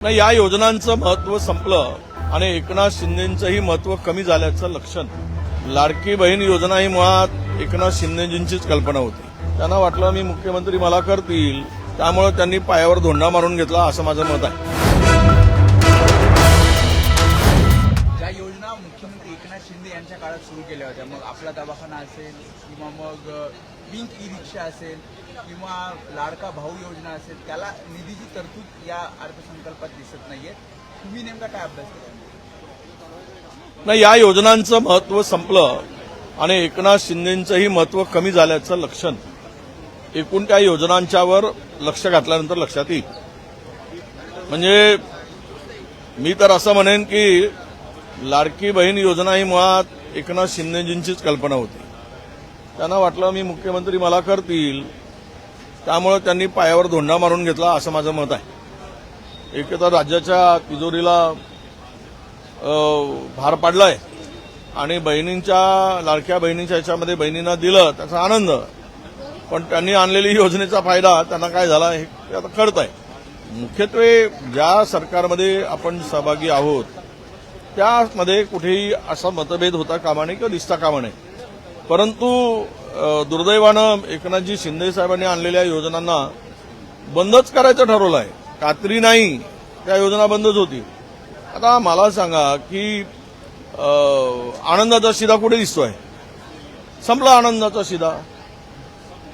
नाही, या योजनांचं महत्व संपलं आणि एकनाथ शिंदेंचंही महत्व कमी झाल्याचं लक्षण. लाडकी बहीण योजना ही मुळात एकनाथ शिंदेजींचीच कल्पना होती. त्यांना वाटलं मी मुख्यमंत्री मला करतील, त्यामुळे त्यांनी पायावर धोंडा मारून घेतला असं माझं मत आहे. ज्या योजना मुख्यमंत्री एकनाथ शिंदे यांच्या काळात सुरू केल्या होत्या, मग आपला दवाखाना असेल किंवा मग पिंक ई रिक्षा असेल किंवा लाडका भाऊ योजना असेल, त्याला निधीची तरतूद या अर्थसंकल्पात दिसत नाहीये. तुम्ही नेमका काय अभ्यास केला? नाही, या योजनांचं महत्व संपलं आणि एकनाथ शिंदेंचंही महत्व कमी झाल्याचं लक्षण. एकूण त्या योजनांच्यावर लक्ष घातल्यानंतर लक्षात येईल. म्हणजे मी तर असं म्हणेन की लाडकी बहीण योजना ही मुळात एकनाथ शिंदेजींचीच कल्पना होती. त्यांना वाटलं मी मुख्यमंत्री मला करतील, त्यामुळे त्यांनी पायावर धोंडा मारून घेतला असं माझं मत आहे. एक तर राज्याच्या तिजोरीला भार पाडलाय आणि बहिणींच्या लाडक्या बहिणींच्या ह्याच्यामध्ये बहिणींना दिलं त्याचा आनंद, पण त्यांनी आणलेली योजनेचा फायदा त्यांना काय झाला हे आता कळत आहे. मुख्यत्वे ज्या सरकारमध्ये आपण सहभागी आहोत त्यामध्ये कुठेही असा मतभेद होता कामा नये किंवा दिसता कामा नये. परंतु दुर्दैवानं एकनाथजी शिंदे साहेबांनी आणलेल्या योजनांना बंदच करायचं ठरवलं आहे. खात्री नाही, त्या योजना बंदच होती. आता मला सांगा की आनंदाचा शिदा कुठे दिसतोय? संपला आनंदाचा शिदा.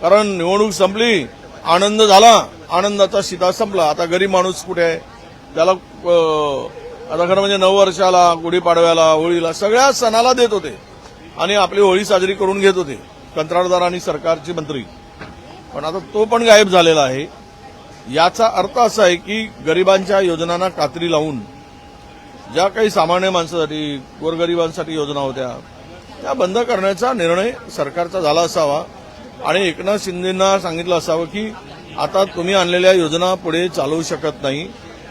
कारण निवडणूक संपली, आनंद झाला, आनंदाचा शिदा संपला. आता गरीब माणूस कुठे आहे? त्याला आता खरं म्हणजे नववर्षाला, गुढीपाडव्याला, होळीला सगळ्या सणाला देत होते आणि आपली होळी साजरी करून घेत होते कंत्राटदार आणि सरकारचे मंत्री. पण आता तो पण गायब झालेला आहे. याचा अर्थ असा आहे की गरिबांच्या योजनांना कात्री लावून ज्या काही सामान्य माणसासाठी, गोरगरिबांसाठी योजना होत्या त्या बंद करण्याचा निर्णय सरकारचा झाला असावा आणि एकनाथ शिंदेंना सांगितलं असावं की आता तुम्ही आणलेल्या योजना पुढे चालवू शकत नाही,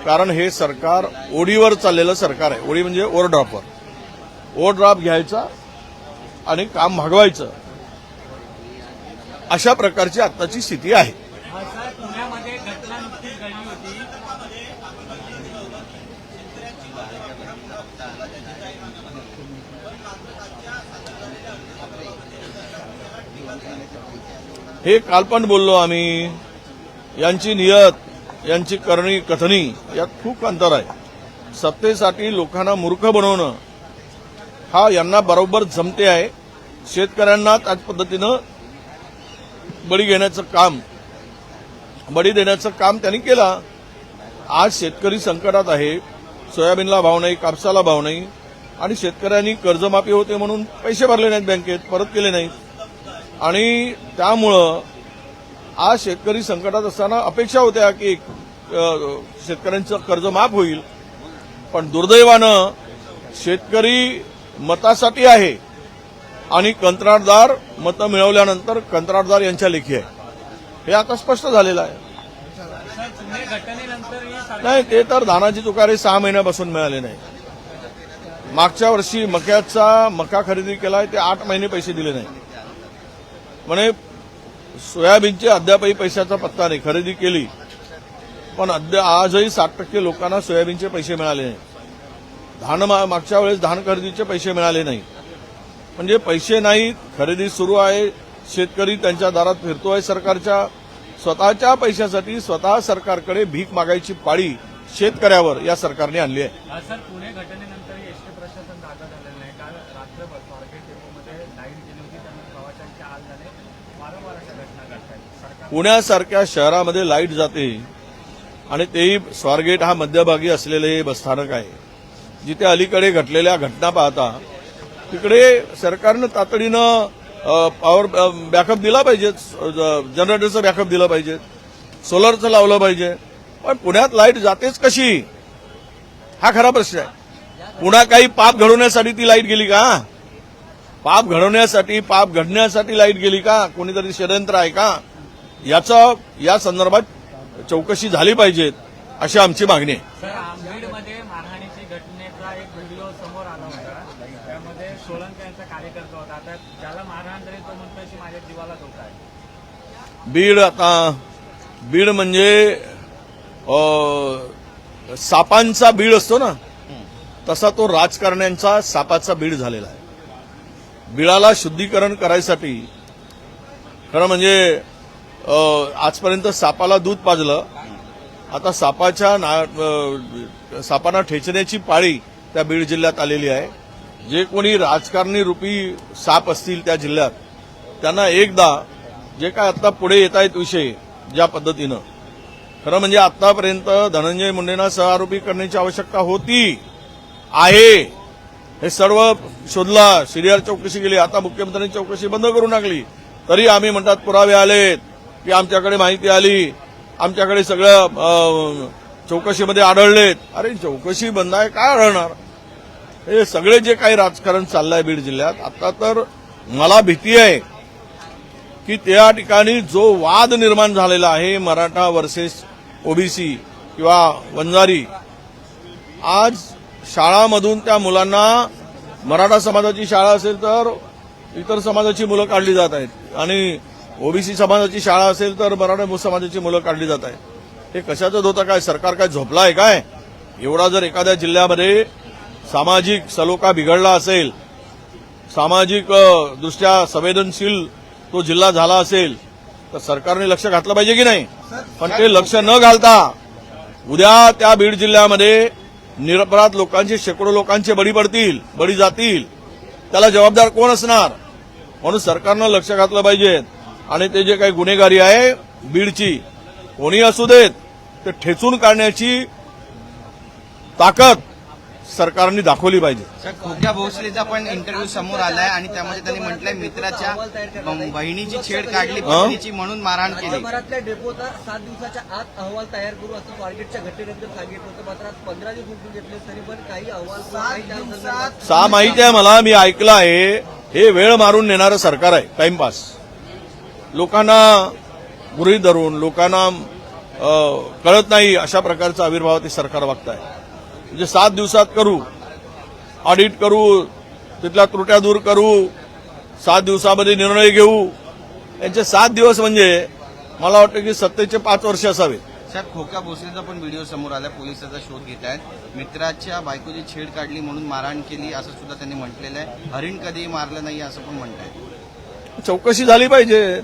कारण हे सरकार ओढीवर चाललेलं सरकार आहे. ओढी म्हणजे ओव्हरड्राफ्टवर. ओव्हरड्राफ्ट घ्यायचा आणि काम भागवायचं, अशा प्रकारची आत्ताची स्थिती आहे. पुण्यामध्ये घटना नुकतीच घडली होती. हे काल पण बोललो आम्ही. यांची नियत, यांची करणी कथनी यात खूप अंतर आहे. सत्तेसाठी लोकांना मूर्ख बनवणं हा यांना बरोबर जमते आहे. शेतकऱ्यांना त्याच पद्धतीनं बळी घेण्याचं काम, बळी देण्याचं काम त्यांनी केलं. आज शेतकरी संकटात आहे. सोयाबीनला भाव नाही, कापसाला भाव नाही आणि शेतकऱ्यांनी कर्जमाफी होते म्हणून पैसे भरले नाहीत बँकेत, परत केले नाहीत आणि त्यामुळं आज शेतकरी संकटात असताना अपेक्षा होत्या की शेतकऱ्यांचं कर्ज माफ होईल. पण दुर्दैवानं शेतकरी मतासाठी आहे आणि कंत्राटदार मतं मिळवल्यानंतर कंत्राटदार यांच्या लेखी आहे. हे आता स्पष्ट झालेलं आहे. नाही, ते तर धानाची तुकारे 6 महिन्यापासून मिळाले नाही. मागच्या वर्षी मका खरेदी केलाय, ते 8 महिने पैसे दिले नाही. म्हणे सोयाबीनचे अद्यापही पैशाचा पत्ता नाही. खरेदी केली पण आजही 60% लोकांना सोयाबीनचे पैसे मिळाले नाही. मागच्या वेळेस धान खरेदीचे पैसे मिळाले नाही. म्हणजे पैसे नाहीत, खरेदी सुरू आहे. शेतकरी त्यांच्या दारात फिरतोय. सरकारच्या स्वतःच्या पैशासाठी स्वतः सरकारकडे भीक मागायची पाळी शेतकऱ्यावर या सरकारने आणली आहे. सर, पुणे घटनेनंतर एसटी प्रशासन जागा झालेलं नाही. काल रात्रभर स्वारगेट डेपोमध्ये लाईट गेली होती, त्यामुळे प्रवाशांचे हाल झाले. वारंवार अशा घटना घडतात. पुण्यासारख्या शहरामध्ये लाईट जाते आणि तेही स्वारगेट हा मध्यभागी असलेले बसस्थानक आहे, जिथे अलीकडे घडलेल्या घटना पाहता तिकडे सरकारनं तातडीनं पॉवर बॅकअप दिला पाहिजे, जनरेटरचं बॅकअप दिलं पाहिजे, सोलरचं लावलं पाहिजे. पण पुण्यात लाईट जातेच कशी, हा खरा प्रश्न आहे. पुन्हा काही पाप घडवण्यासाठी ती लाईट गेली का? पाप घडण्यासाठी लाईट गेली का? कोणीतरी षडयंत्र आहे का? या संदर्भात चौकशी झाली पाहिजे, अशी आमची मागणी आहे. आंबेडमध्ये मारहाणीची घटनेचा एक व्हिडिओ समोर आला होता. त्यामध्ये सोळंके यांचा कार्यकर्ता होता. आता ज्याला मारहाण झाली तो म्हणतोय की माझ्या जीवाला धोका आहे. बीड म्हणजे सापांचा बीड असतो ना, तसा तो राजकारण्यांचा सापाचा बीड झालेला आहे. बिळाला शुद्धीकरण करायसाठी खरं म्हणजे आजपर्यंत सापाला दूध पाजलं, आता सापांना ठेचण्याची पाळी त्या बीड जिल्ह्यात आलेली आहे. जे कोणी राजकारणी रूपी साप असतील त्या जिल्ह्यात, त्यांना एकदा जे काय आता पुढे येत आहेत विषय ज्या पद्धतीनं, खरं म्हणजे आतापर्यंत धनंजय मुंडेंना सहआरोपी करण्याची आवश्यकता होती आहे. हे सर्व शोधला, सीडीआर चौकशी केली, आता मुख्यमंत्र्यांनी चौकशी बंद करून टाकली. तरी आम्ही म्हणतात पुरावे आलेत की आमच्याकडे माहिती आली, आमच्याकडे सगळं चौकशीमध्ये आढळलेत. अरे चौकशी बंद आहे, काय आढळणार? हे सगळे जे काही राजकारण चाललंय बीड जिल्ह्यात, आता तर मला भीती आहे की त्या ठिकाणी जो वाद निर्माण झालेला आहे मराठा वर्सेस ओबीसी किंवा वंजारी, आज शाळामधून त्या मुलांना मराठा समाजाची शाळा असेल तर इतर समाजाची मुलं काढली जात आहेत आणि ओबीसी समाजाची शाळा असेल तर मराठा समाजाची मुलं काढली जात आहेत. हे कशाचं होतं काय? सरकार काय झोपलं आहे काय? एवढा जर एखाद्या जिल्ह्यामध्ये सामाजिक सलोखा बिघडला असेल, सामाजिक दृष्ट्या संवेदनशील तो जिल्हा झाला असेल तर सरकारने लक्ष घातलं पाहिजे की नाही? पण ते लक्ष न घालता उद्या त्या बीड जिल्ह्यामध्ये निरपराध लोकांचे, शेकडो लोकांचे बळी जातील, त्याला जबाबदार कोण असणार? म्हणून सरकारनं लक्ष घातलं पाहिजे आणि ते जे काही गुन्हेगारी आहे बीडची, कोणी असू देत, ते ठेचून काढण्याची ताकद सरकारने दाखवली पाहिजे. सर, खोक्या भोसलेचा पण इंटरव्ह्यू समोर आलाय आणि त्यामध्ये त्यांनी म्हटलंय मित्राच्या बहिणीची छेड काढली, पत्नीची म्हणून मारहाण केली. राज्यभरातल्या डेपोचा 7 दिवसाच्या आत अहवाल तयार करू असं स्वारगेटच्या घटनेनंतर सांगितलं होतं. मात्र आज 15 दिवस उठून घेतले तरी पण काही अहवाल माहिती आहे मला, मी ऐकलं आहे. हे वेळ मारून नेणारं सरकार आहे, टाइमपास. लोकांना गृहीत धरून, लोकांना कळत नाही अशा प्रकारचा आविर्भाव ते सरकार वागत आहे. म्हणजे 7 दिवसात करू, ऑडिट करू, तिथल्या त्रुट्या दूर करू, 7 दिवसामध्ये निर्णय घेऊ. यांचे 7 दिवस म्हणजे मला वाटतं की सत्तेचे 5 वर्ष असावे. साहेब, खोक्या भोसलेचा पण व्हिडिओ समोर आला, पोलिसाचा शोध घेत आहेत. मित्राच्या बायकोची छेड काढली म्हणून मारहाण केली असं सुद्धा त्यांनी म्हटलेलं आहे. हरिण कधीही मारलं नाही असं पण म्हणतायत. चौकशी झाली पाहिजे,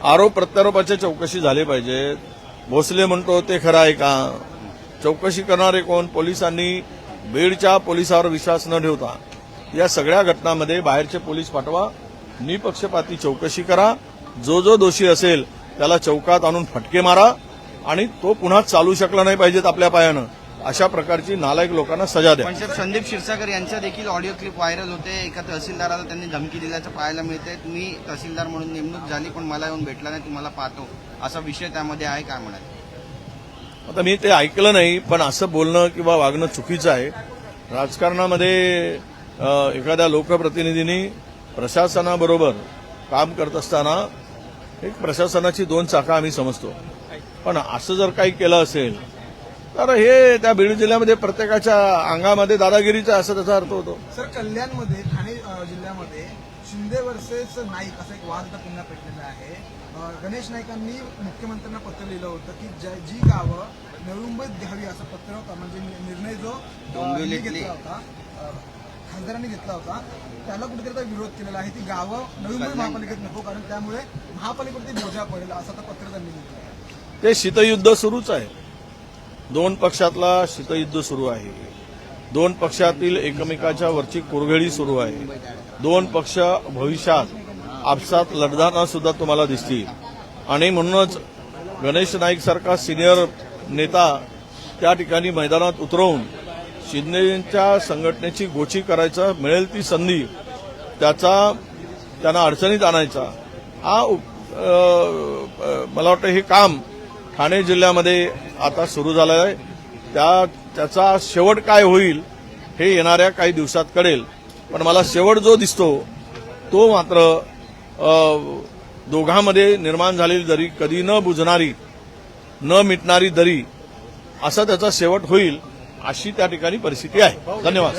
आरोप प्रत्यारोपाच्या चौकशी झाली पाहिजे. भोसले म्हणतो ते खरं आहे का? चौकशी करणारे कोण? पोलिसांनी बीडच्या पोलिसावर विश्वास न ठेवता या सगळ्या घटनांमध्ये बाहेरचे पोलीस पाठवा, निपक्षपाती चौकशी करा. जो दोषी असेल त्याला चौकात आणून फटके मारा आणि तो पुन्हा चालू शकला नाही पाहिजेत आपल्या पायानं, अशा प्रकारची नालायक लोकांना सजा द्या. पण साहेब, संदीप क्षीरसागर यांच्या देखील ऑडिओ क्लिप व्हायरल होते. एका तहसीलदाराला त्यांनी धमकी दिल्याचं पाहायला मिळतंय. तुम्ही तहसीलदार म्हणून नेमणूक झाली पण मला येऊन भेटला नाही, तुम्हाला पाहतो, असा विषय त्यामध्ये आहे. काय म्हणाल? आता मी ते ऐकलं नाही, पण असं बोलणं किंवा वागणं चुकीचं आहे. राजकारणामध्ये एखाद्या लोकप्रतिनिधींनी प्रशासनाबरोबर काम करत असताना एक प्रशासनाची 2 चाकं आम्ही समजतो, पण असं जर काही केलं असेल तर हे त्या बीड जिल्ह्यामध्ये प्रत्येकाच्या अंगामध्ये दादागिरीचा असं त्याचा अर्थ होतो. सर, कल्याणमध्ये, ठाणे जिल्ह्यामध्ये शिंदे वर्सेस नाईक असा एक वाद आता पुन्हा पेटलेला आहे. गणेश नाईकांनी मुख्यमंत्र्यांना पत्र लिहिलं होतं की जी गावं नवी मुंबईत घ्यावी असं पत्र, म्हणजे निर्णय जो घेतला होता, खासदारांनी घेतला होता, त्याला कुठेतरी आता विरोध केलेला आहे. ती गावं नवी मुंबई महापालिकेत नको, कारण त्यामुळे महापालिकेवरती बोजा पडेल असं आता पत्र त्यांनी लिहिलं. ते शीतयुद्ध सुरूच आहे. 2 पक्षातला शीतयुद्ध सुरू आहे. 2 पक्षातील एकमेकाच्या वरची कुरघेडी सुरू आहे. 2 पक्ष भविष्यात आपसात लढताना सुद्धा तुम्हाला दिसतील आणि म्हणूनच गणेश नाईक सारखा सिनियर नेता त्या ठिकाणी मैदानात उतरवून शिंदेच्या संघटनेची गोची करायचा, मिळेल ती संधी त्याचा त्यांना अडचणीत आणायचा, हा मला वाटतं हे काम ठाणे जिल्ह्यामध्ये आता सुरू झालं आहे. त्याचा शेवट काय होईल हे येणाऱ्या काही दिवसात कळेल. पण मला शेवट जो दिसतो तो मात्र दोघांमध्ये निर्माण झालेली दरी, कधी न बुजणारी, न मिटणारी दरी, असा त्याचा शेवट होईल, अशी त्या ठिकाणी परिस्थिती आहे. धन्यवाद.